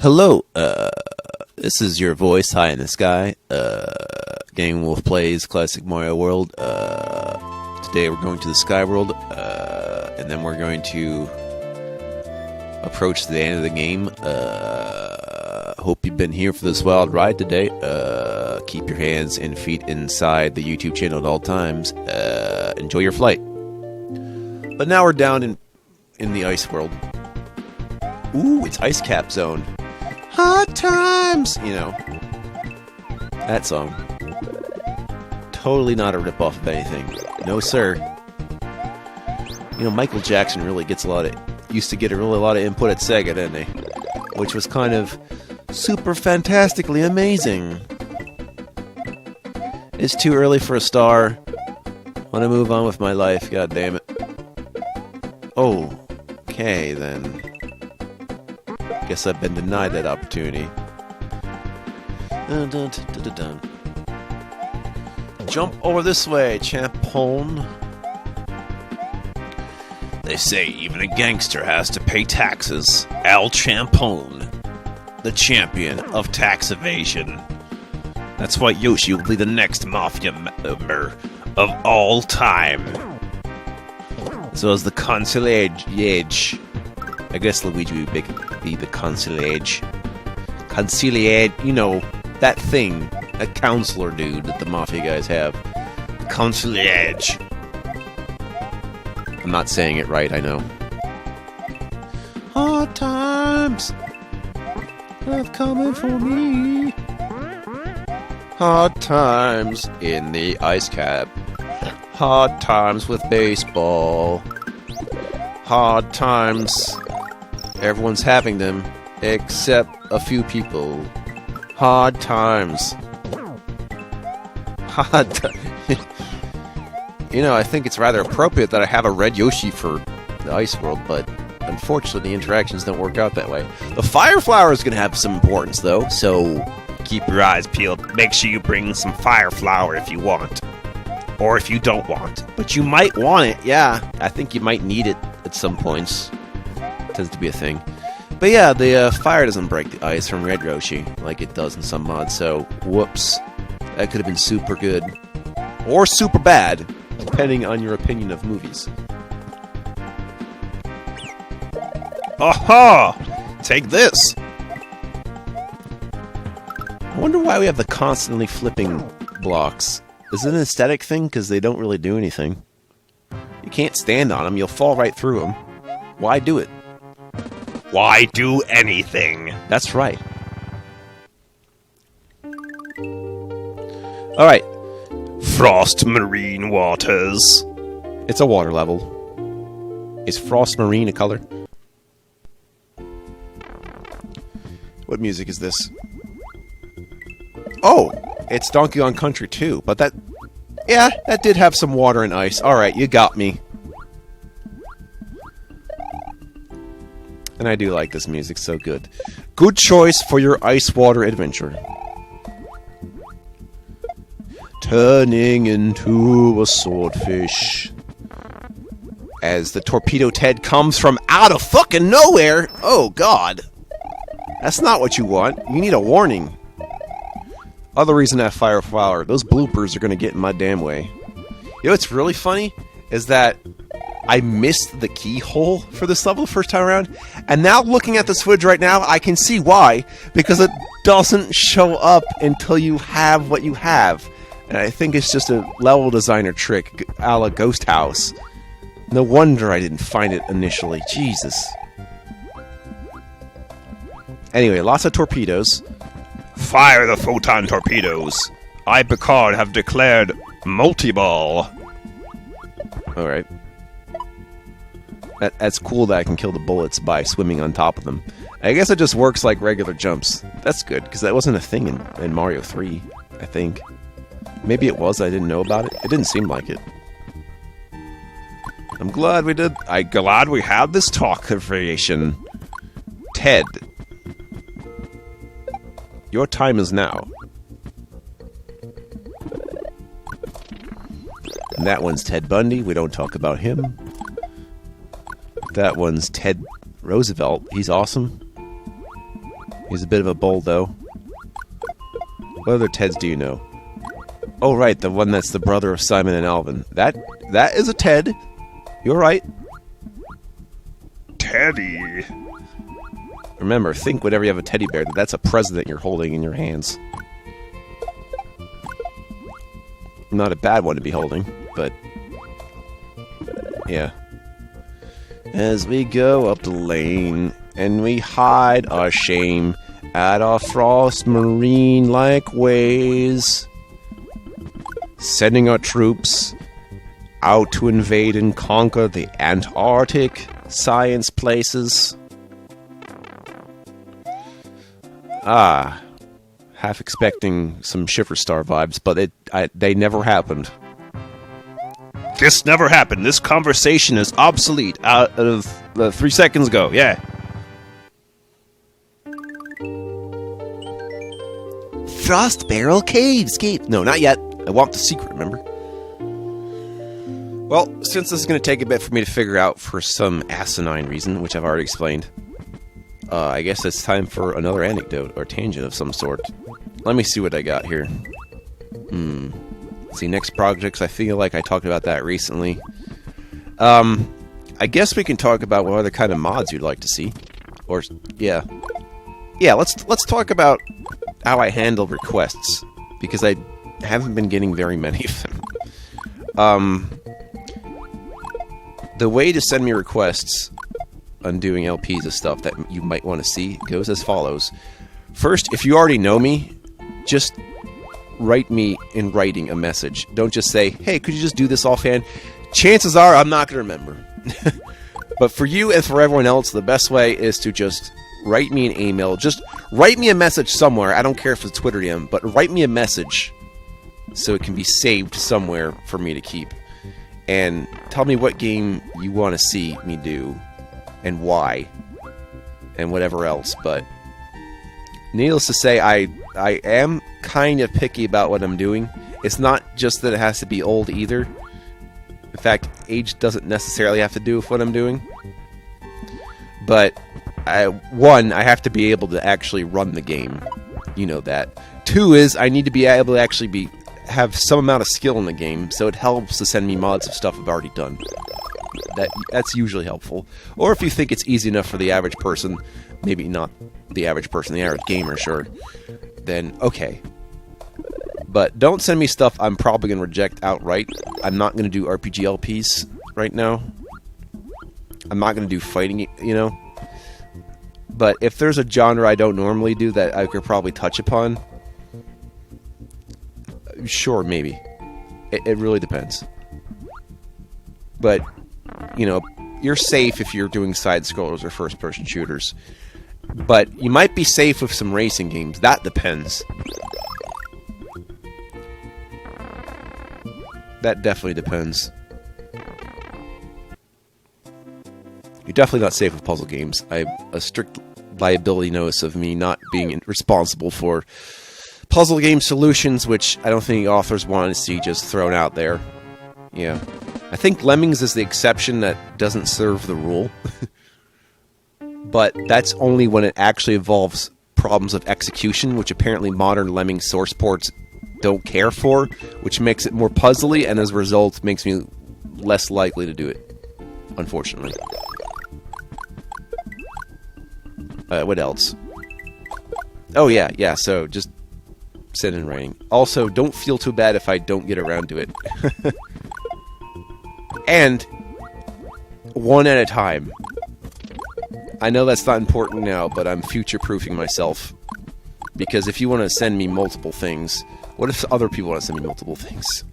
Hello, this is your voice high in the sky. Game Wolf Plays Classic Mario World. Today we're going to the Sky World, and then we're going to approach the end of the game. Hope you've been here for this wild ride today. Keep your hands and feet inside the YouTube channel at all times. Enjoy your flight. But now we're down in the ice world. Ooh, it's Ice Cap Zone. Hot times! You know, that song. Totally not a ripoff of anything. No, sir. You know, Michael Jackson really used to get a lot of input at Sega, didn't he? Which was kind of super fantastically amazing. It's too early for a star. Want to move on with my life, god damn it. Oh, okay then. Guess I've been denied that opportunity. Dun, dun, dun, dun, dun. Jump over this way, champon. They say even a gangster has to pay taxes. Al Champone, the champion of tax evasion. That's why Yoshi will be the next mafia member of all time. As well as the concierge. I guess Luigi would be the concierge. Conciliate, you know, that thing, that counselor dude that the Mafia guys have. Concierge. I'm not saying it right, I know. Hard times have coming for me. Hard times in the ice cap. Hard times with baseball. Hard times. Everyone's having them, except a few people. Hard times. Hard times. You know, I think it's rather appropriate that I have a red Yoshi for the Ice World, but unfortunately the interactions don't work out that way. The Fire Flower is going to have some importance, though, so keep your eyes peeled. Make sure you bring some Fire Flower if you want. Or if you don't want. But you might want it, yeah. I think you might need it at some points. Tends to be a thing. But yeah, the fire doesn't break the ice from Red Yoshi like it does in some mods, so whoops. That could have been super good. Or super bad, depending on your opinion of movies. Aha! Take this! I wonder why we have the constantly flipping blocks. Is it an aesthetic thing? Because they don't really do anything. You can't stand on them, you'll fall right through them. Why do it? Why do anything? That's right. Alright. Frost Marine Waters. It's a water level. Is Frost Marine a color? What music is this? Oh! It's Donkey Kong Country 2, but that... Yeah, that did have some water and ice. Alright, you got me. And I do like this music, so good. Good choice for your ice water adventure. Turning into a swordfish. As the Torpedo Ted comes from out of fucking nowhere! Oh, God. That's not what you want. You need a warning. Other reason that Fire Flower. Those bloopers are gonna get in my damn way. You know what's really funny? Is that I missed the keyhole for this level the first time around, and now looking at this footage right now, I can see why, because it doesn't show up until you have what you have. And I think it's just a level designer trick, a la Ghost House. No wonder I didn't find it initially. Jesus. Anyway, lots of torpedoes. Fire the photon torpedoes! I, Picard, have declared multi-ball. Alright. That's cool that I can kill the bullets by swimming on top of them. I guess it just works like regular jumps. That's good, because that wasn't a thing in Mario 3, I think. Maybe it was, I didn't know about it. It didn't seem like it. I'm glad we had this talk conversation. Ted. Your time is now. And that one's Ted Bundy. We don't talk about him. That one's Ted Roosevelt. He's awesome. He's a bit of a bull, though. What other Teds do you know? Oh, right, the one that's the brother of Simon and Alvin. That is a Ted. You're right. Teddy. Remember, think whenever you have a teddy bear, that's a president you're holding in your hands. Not a bad one to be holding, but... yeah. As we go up the lane, and we hide our shame at our frost marine-like ways, sending our troops out to invade and conquer the Antarctic science places. Half expecting some Shiverstar vibes, but they never happened. This never happened. This conversation is obsolete out of 3 seconds ago. Yeah. Frost Barrel Cave. No, not yet. I want the secret, remember? Well, since this is going to take a bit for me to figure out for some asinine reason, which I've already explained, I guess it's time for another anecdote or tangent of some sort. Let me see what I got here. See, next projects, I feel like I talked about that recently. I guess we can talk about what other kind of mods you'd like to see. Or, yeah. Yeah, let's talk about how I handle requests, because I haven't been getting very many of them. The way to send me requests on doing LPs of stuff that you might want to see goes as follows. First, if you already know me, just write me in writing a message. Don't just say, hey, could you just do this offhand? Chances are I'm not going to remember. But for you and for everyone else, the best way is to just write me an email. Just write me a message somewhere. I don't care if it's Twitter DM, but write me a message so it can be saved somewhere for me to keep. And tell me what game you want to see me do and why and whatever else. But needless to say, I am kind of picky about what I'm doing. It's not just that it has to be old either. In fact, age doesn't necessarily have to do with what I'm doing. But one, I have to be able to actually run the game. You know that. Two is I need to be able to actually have some amount of skill in the game, so it helps to send me mods of stuff I've already done. That's usually helpful. Or if you think it's easy enough for the average person, maybe not the average person, the average gamer, sure, then okay. But don't send me stuff I'm probably going to reject outright. I'm not going to do RPG LPs right now. I'm not going to do fighting, you know. But if there's a genre I don't normally do that I could probably touch upon, sure, maybe. It really depends. But, you know, you're safe if you're doing side-scrollers or first-person shooters. But you might be safe with some racing games. That depends. That definitely depends. You're definitely not safe with puzzle games. I have a strict liability notice of me not being responsible for puzzle game solutions, which I don't think authors want to see just thrown out there. Yeah. I think Lemmings is the exception that doesn't serve the rule. But that's only when it actually involves problems of execution, which apparently modern Lemmings source ports don't care for, which makes it more puzzly, and as a result makes me less likely to do it, unfortunately. What else? Oh yeah, so just send in writing. Also, don't feel too bad if I don't get around to it. And one at a time. I know that's not important now, but I'm future-proofing myself. Because if you want to send me multiple things, what if other people want to send me multiple things?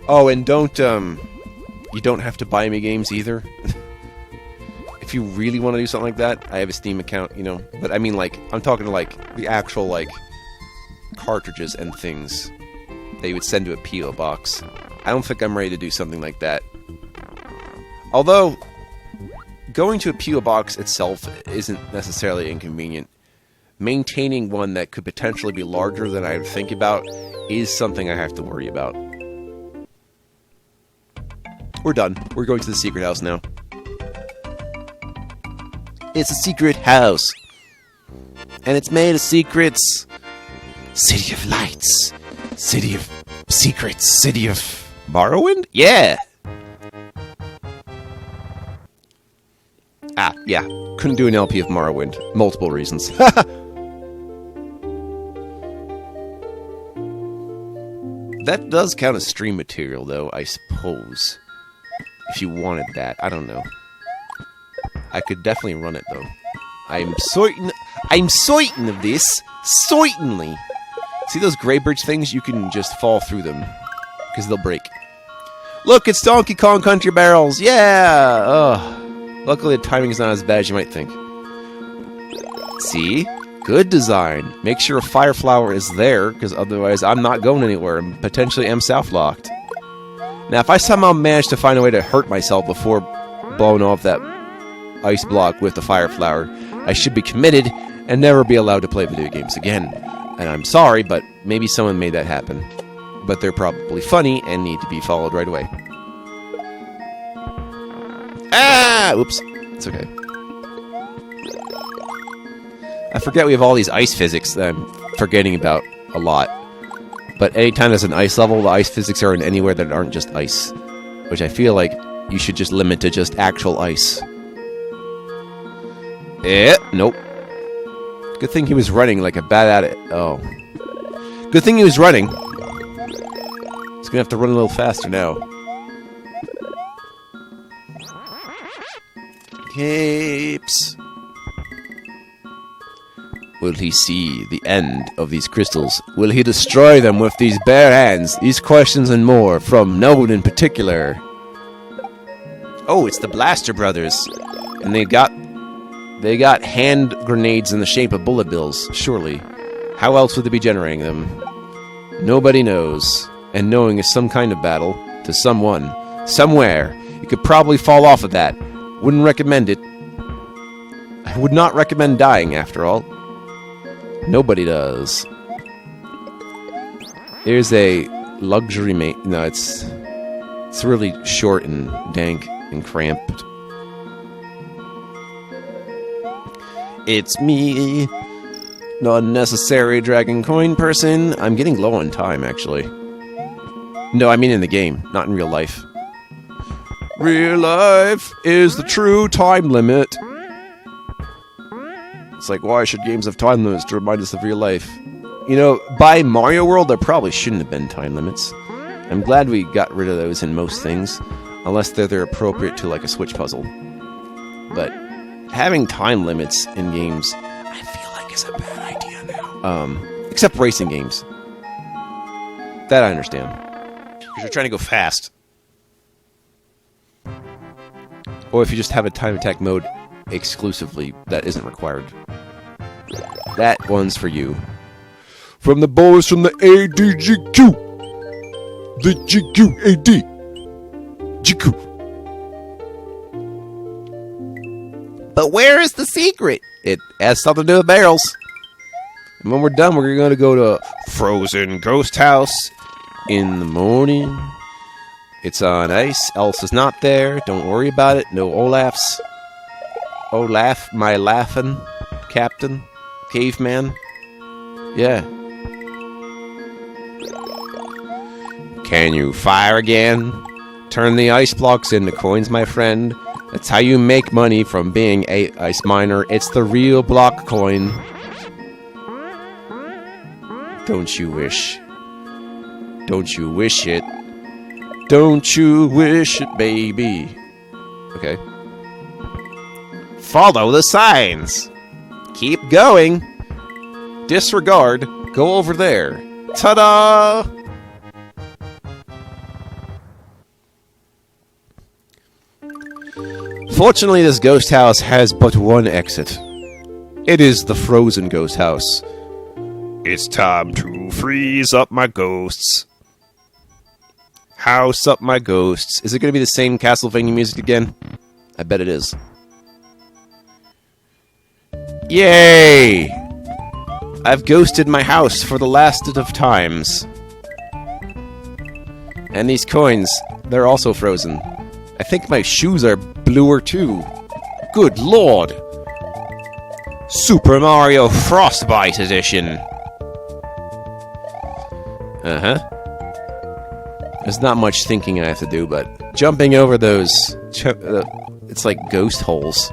Oh, and don't, you don't have to buy me games either. If you really want to do something like that, I have a Steam account, you know. But I mean, like, I'm talking to, like, the actual, like, cartridges and things that you would send to a P.O. box. I don't think I'm ready to do something like that. Although, going to a P.O. box itself isn't necessarily inconvenient. Maintaining one that could potentially be larger than I would think about is something I have to worry about. We're done. We're going to the secret house now. It's a secret house. And it's made of secrets. City of lights. City of secrets. City of Morrowind? Yeah! Ah, yeah. Couldn't do an LP of Morrowind. Multiple reasons. That does count as stream material, though, I suppose. If you wanted that. I don't know. I could definitely run it, though. I'm certain of this. Certainly. See those Grey Bridge things? You can just fall through them. Because they'll break. Look, it's Donkey Kong Country Barrels! Yeah! Ugh. Luckily, the timing is not as bad as you might think. See? Good design. Make sure a fire flower is there, because otherwise I'm not going anywhere and potentially am south-locked. Now, if I somehow manage to find a way to hurt myself before blowing off that ice block with the fire flower, I should be committed and never be allowed to play video games again. And I'm sorry, but maybe someone made that happen. But they're probably funny and need to be followed right away. Ah! Oops. It's okay. I forget we have all these ice physics that I'm forgetting about a lot. But anytime there's an ice level, the ice physics are in anywhere that aren't just ice. Which I feel like you should just limit to just actual ice. Nope. Good thing he was running like a bat at it. Oh. Good thing he was running. He's gonna have to run a little faster now. Capes. Will he see the end of these crystals? Will he destroy them with these bare hands? These questions and more from no one in particular. Oh, it's the Blaster Brothers. And they got hand grenades in the shape of bullet bills, surely. How else would they be generating them? Nobody knows. And knowing is some kind of battle to someone. Somewhere. You could probably fall off of that. Wouldn't recommend it. I would not recommend dying, after all. Nobody does. Here's a luxury no, it's really short and dank and cramped. It's me, the unnecessary dragon coin person. I'm getting low on time, actually. No, I mean in the game, not in real life. Real life is the true time limit. It's like, why should games have time limits to remind us of real life? You know, by Mario World, there probably shouldn't have been time limits. I'm glad we got rid of those in most things, unless they're appropriate to, like, a Switch puzzle. But having time limits in games, I feel like is a bad idea now. Except racing games. That I understand. Because you're trying to go fast. Or if you just have a time attack mode exclusively, that isn't required. That one's for you. From the boys from the ADGQ. The GQAD. GQ. But where is the secret? It has something to do with barrels. And when we're done, we're going to go to Frozen Ghost House in the morning. It's on ice. Elsa's not there. Don't worry about it. No Olafs. Olaf, my laughing captain. Caveman. Yeah. Can you fire again? Turn the ice blocks into coins, my friend. That's how you make money from being a ice miner. It's the real block coin. Don't you wish? Don't you wish it? Don't you wish it, baby? Okay. Follow the signs. Keep going. Disregard. Go over there. Ta-da! Fortunately, this ghost house has but one exit. It is the Frozen Ghost House. It's time to freeze up my ghosts. House up my ghosts. Is it going to be the same Castlevania music again? I bet it is. Yay! I've ghosted my house for the last of times. And these coins, they're also frozen. I think my shoes are bluer too. Good lord! Super Mario Frostbite Edition. There's not much thinking I have to do, but jumping over those, it's like ghost holes.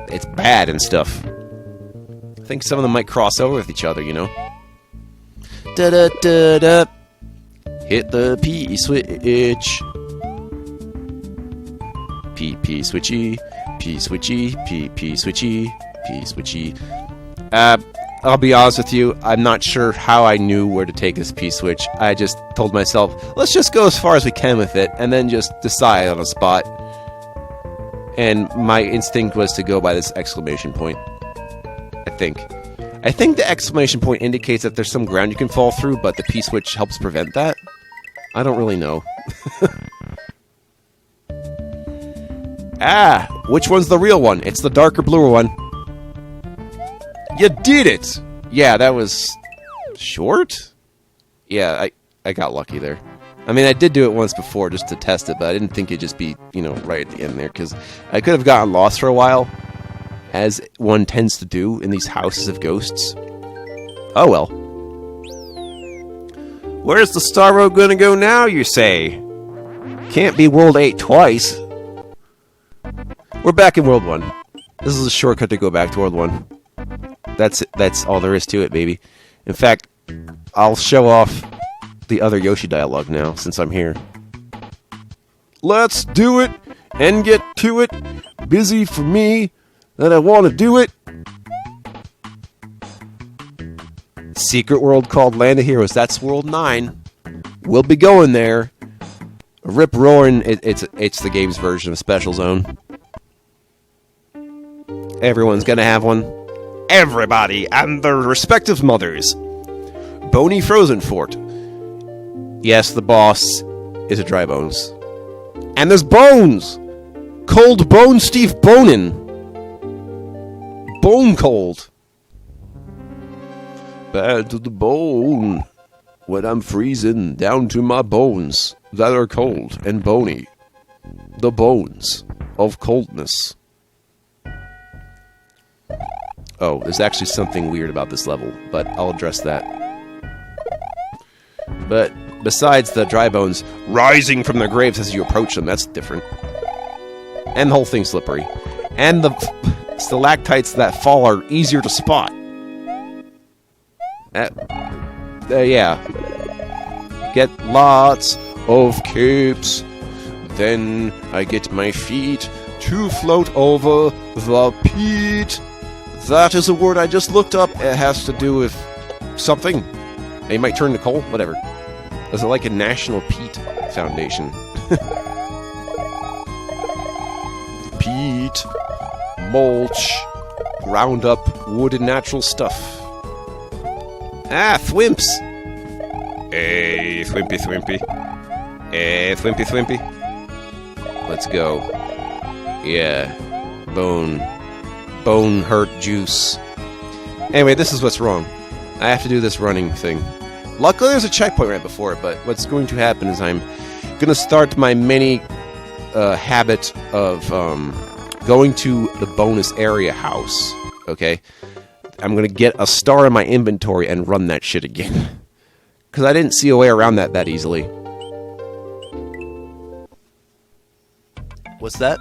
It's bad and stuff. I think some of them might cross over with each other, you know? Da-da-da-da. Hit the P switch. P switchy. P switchy. P switchy. P switchy. I'll be honest with you, I'm not sure how I knew where to take this P-switch. I just told myself, let's just go as far as we can with it, and then just decide on a spot. And my instinct was to go by this exclamation point. I think the exclamation point indicates that there's some ground you can fall through, but the P-switch helps prevent that. I don't really know. Which one's the real one? It's the darker bluer one. You did it! Yeah, that was... short? Yeah, I got lucky there. I mean, I did do it once before just to test it, but I didn't think it'd just be, you know, right at the end there, because I could have gotten lost for a while, as one tends to do in these houses of ghosts. Oh well. Where's the Star Road gonna go now, you say? Can't be World 8 twice. We're back in World 1. This is a shortcut to go back to World 1. That's all there is to it, baby. In fact, I'll show off the other Yoshi dialogue now, since I'm here. Let's do it and get to it. Busy for me that I want to do it. Secret world called Land of Heroes. That's World 9. We'll be going there. Rip roaring. It's the game's version of Special Zone. Everyone's gonna have one. Everybody and their respective mothers. Bony Frozen Fort. Yes, the boss is a Dry Bones. And there's Bones! Cold Bone Steve Bonin. Bone cold. Bad to the bone. When I'm freezing down to my bones that are cold and bony. The bones of coldness. Oh, there's actually something weird about this level, but I'll address that. But besides the dry bones rising from their graves as you approach them, that's different. And the whole thing's slippery. And the stalactites that fall are easier to spot. Yeah. Get lots of capes. Then I get my feet to float over the peat. That is a word I just looked up. It has to do with something. It might turn to coal. Whatever. Is it like a National Peat Foundation? Peat, mulch, ground up wood and natural stuff. Ah, thwimps. Hey, thwimpy, thwimpy. Hey, thwimpy, thwimpy. Let's go. Yeah. Bone hurt juice. Anyway, this is what's wrong. I have to do this running thing. Luckily, there's a checkpoint right before it, but what's going to happen is I'm going to start my mini habit of going to the bonus area house. Okay? I'm going to get a star in my inventory and run that shit again. Because I didn't see a way around that easily. What's that?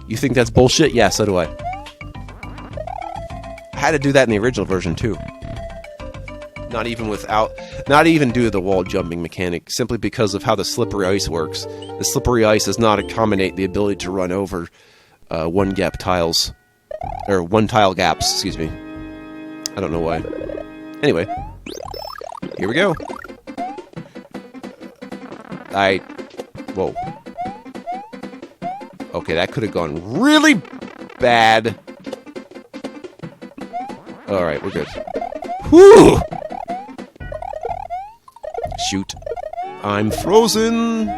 You think that's bullshit? Yeah, so do I. I had to do that in the original version too. Not even due to the wall jumping mechanic, simply because of how the slippery ice works. The slippery ice does not accommodate the ability to run over one tile gaps, excuse me. I don't know why. Anyway, here we go. Whoa. Okay, that could have gone really bad. Alright, we're good. Whew! Shoot. I'm frozen!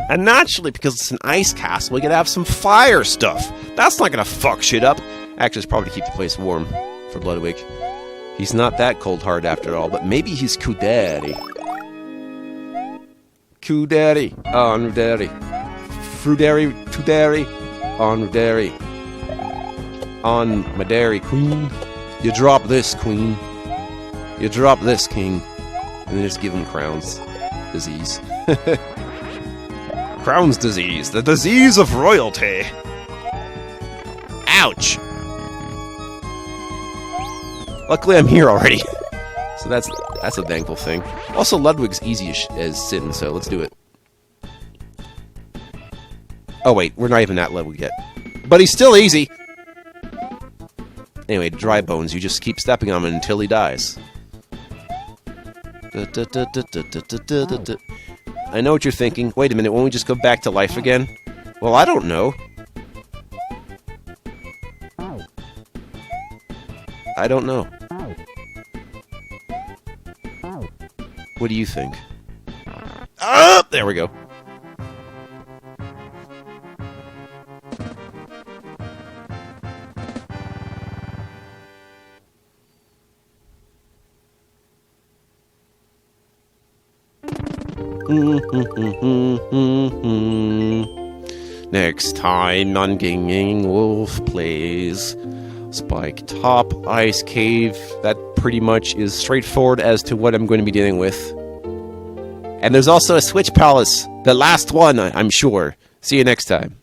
And naturally, because it's an ice castle, we gotta have some fire stuff. That's not gonna fuck shit up. Actually, it's probably to keep the place warm for Bloodwick. He's not that cold-hearted after all, but maybe he's Kudaddy. Kudaddy. On Rudaddy. Frudaddy. Tudaddy. On Rudaddy. on my Dairy Queen. You drop this, Queen. You drop this, King. And then just give him Crohn's disease. Crohn's disease, the disease of royalty. Ouch! Luckily, I'm here already. So that's a thankful thing. Also, Ludwig's easy as sin, so let's do it. Oh wait, we're not even at Ludwig yet. But he's still easy! Anyway, Dry Bones, you just keep stepping on him until he dies. I know what you're thinking. Wait a minute, won't we just go back to life again? Well, I don't know. I don't know. What do you think? Ah, there we go. Next time on Ginging Wolf Plays, Spike Top Ice Cave. That pretty much is straightforward as to what I'm going to be dealing with. And there's also a Switch Palace, the last one, I'm sure. See you next time.